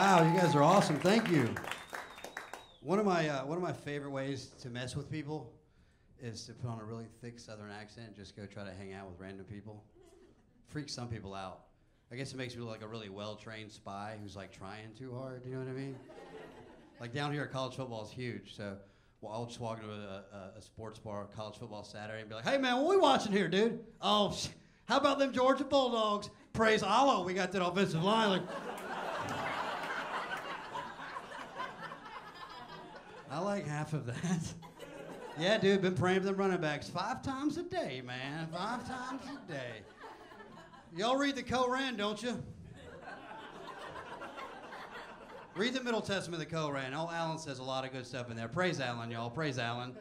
Wow, you guys are awesome. Thank you. One of my favorite ways to mess with people is to put on a really thick Southern accent and just go try to hang out with random people. Freaks some people out. I guess it makes me look like a really well-trained spy who's like trying too hard. You know what I mean? Like down here, college football is huge. So I'll just walk into a sports bar, college football Saturday, and be like, "Hey man, what we watching here, dude? Oh, how about them Georgia Bulldogs? Praise Allah, we got that offensive line." Like, I like half of that. Yeah, dude, been praying for them running backs 5 times a day, man. 5 times a day. Y'all read the Koran, don't you? Read the Middle Testament of the Koran. Old Alan says a lot of good stuff in there. Praise Alan, y'all. Praise Alan.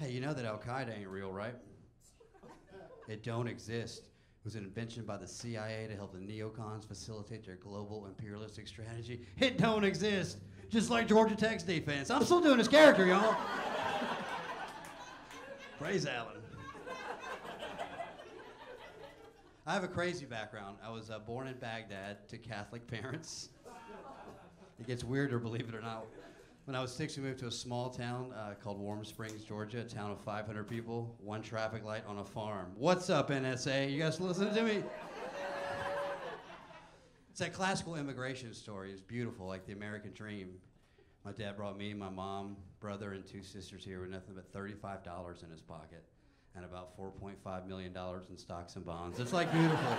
Hey, you know that Al-Qaeda ain't real, right? It don't exist. It was an invention by the CIA to help the neocons facilitate their global imperialistic strategy. It don't exist. Just like Georgia Tech's defense. I'm still doing this character, y'all. Praise Alan. I have a crazy background. I was born in Baghdad to Catholic parents. It gets weirder, believe it or not. When I was 6, we moved to a small town called Warm Springs, Georgia, a town of 500 people, 1 traffic light on a farm. What's up, NSA? You guys listening to me? It's that classical immigration story. It's beautiful, like the American dream. My dad brought me, my mom, brother, and 2 sisters here with nothing but $35 in his pocket and about $4.5 million in stocks and bonds. It's like beautiful.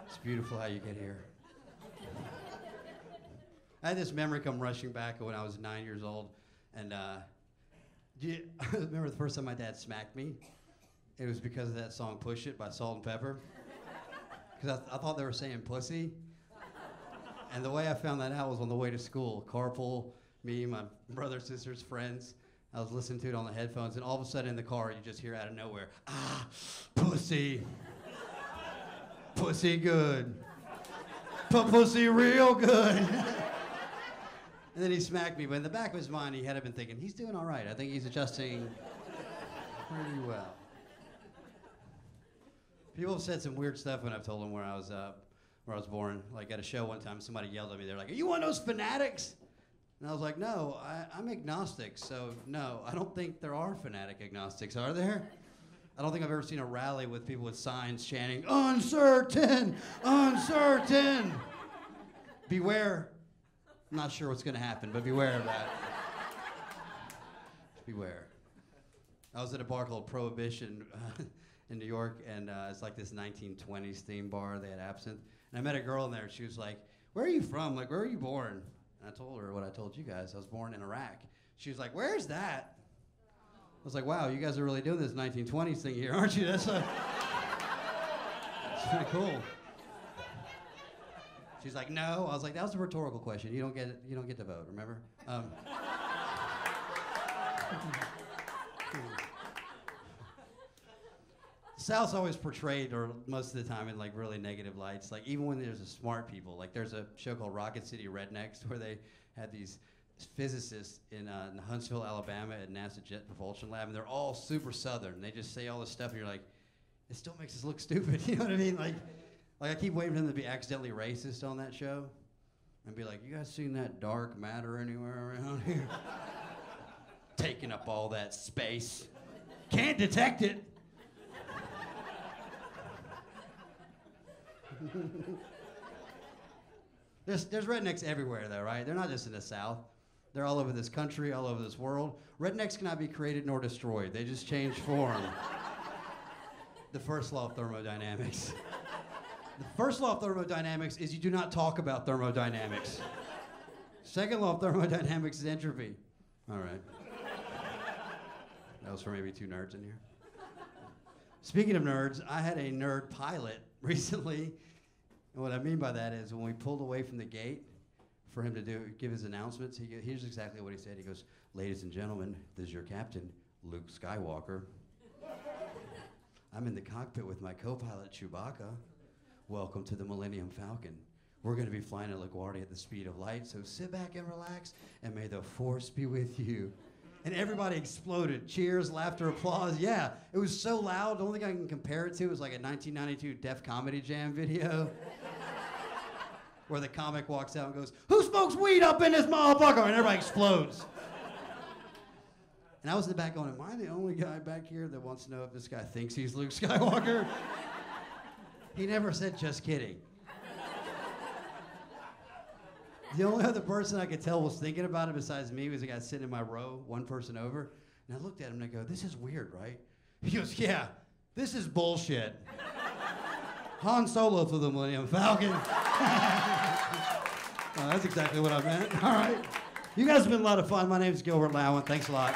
It's beautiful how you get here. I had this memory come rushing back when I was 9 years old, and do you remember the first time my dad smacked me? It was because of that song "Push It" by Salt and Pepper. Because I thought they were saying pussy. And the way I found that out was on the way to school. Carpool, me, my brother, sisters, friends. I was listening to it on the headphones, and all of a sudden in the car, you just hear out of nowhere, "Ah, pussy. Pussy good. Pussy real good." And then he smacked me, but in the back of his mind, he had been thinking, he's doing all right. I think he's adjusting pretty well. People have said some weird stuff when I've told them where I was born. Like at a show one time, somebody yelled at me. They're like, "Are you one of those fanatics?" And I was like, "No, I'm agnostic, so no, I don't think there are fanatic agnostics, are there?" I don't think I've ever seen a rally with people with signs chanting, "Uncertain, uncertain." Beware. I'm not sure what's going to happen, but beware of that. Beware. I was at a bar called Prohibition in New York, and it's like this 1920s theme bar. They had absinthe. And I met a girl in there, and she was like, "Where are you from? Like, where were you born?" And I told her what I told you guys. I was born in Iraq. She was like, "Where's that?" I was like, "Wow, you guys are really doing this 1920s thing here, aren't you? That's pretty cool." She's like, "No." I was like, "That was a rhetorical question. You don't get to vote, remember?" South's always portrayed, or most of the time, in like really negative lights. Like even when there's a smart people, like there's a show called Rocket City Rednecks where they had these physicists in Huntsville, Alabama at NASA Jet Propulsion Lab, and they're all super Southern. They just say all this stuff, and you're like, it still makes us look stupid. You know what I mean? Like I keep waiting for them to be accidentally racist on that show and be like, "You guys seen that dark matter anywhere around here? Taking up all that space. Can't detect it." There's rednecks everywhere, though, right? They're not just in the South. They're all over this country, all over this world. Rednecks cannot be created nor destroyed. They just change form. The first law of thermodynamics. The first law of thermodynamics is you do not talk about thermodynamics. Second law of thermodynamics is entropy. All right. That was for maybe 2 nerds in here. Speaking of nerds, I had a nerd pilot recently. And what I mean by that is when we pulled away from the gate for him to give his announcements, here's exactly what he said. He goes, "Ladies and gentlemen, this is your captain, Luke Skywalker. I'm in the cockpit with my co-pilot, Chewbacca. Welcome to the Millennium Falcon. We're going to be flying at LaGuardia at the speed of light, so sit back and relax, and may the Force be with you." And everybody exploded. Cheers, laughter, applause. Yeah, it was so loud. The only thing I can compare it to is like a 1992 Def Comedy Jam video where the comic walks out and goes, "Who smokes weed up in this motherfucker?" And everybody explodes. And I was in the back going, am I the only guy back here that wants to know if this guy thinks he's Luke Skywalker? He never said, just kidding. The only other person I could tell was thinking about it besides me was the guy sitting in my row, one person over. And I looked at him and I go, this is weird, right? He goes, yeah, this is bullshit. Han Solo for the Millennium Falcon. Oh, that's exactly what I meant. All right. You guys have been a lot of fun. My name is Gilbert Lawand. Thanks a lot.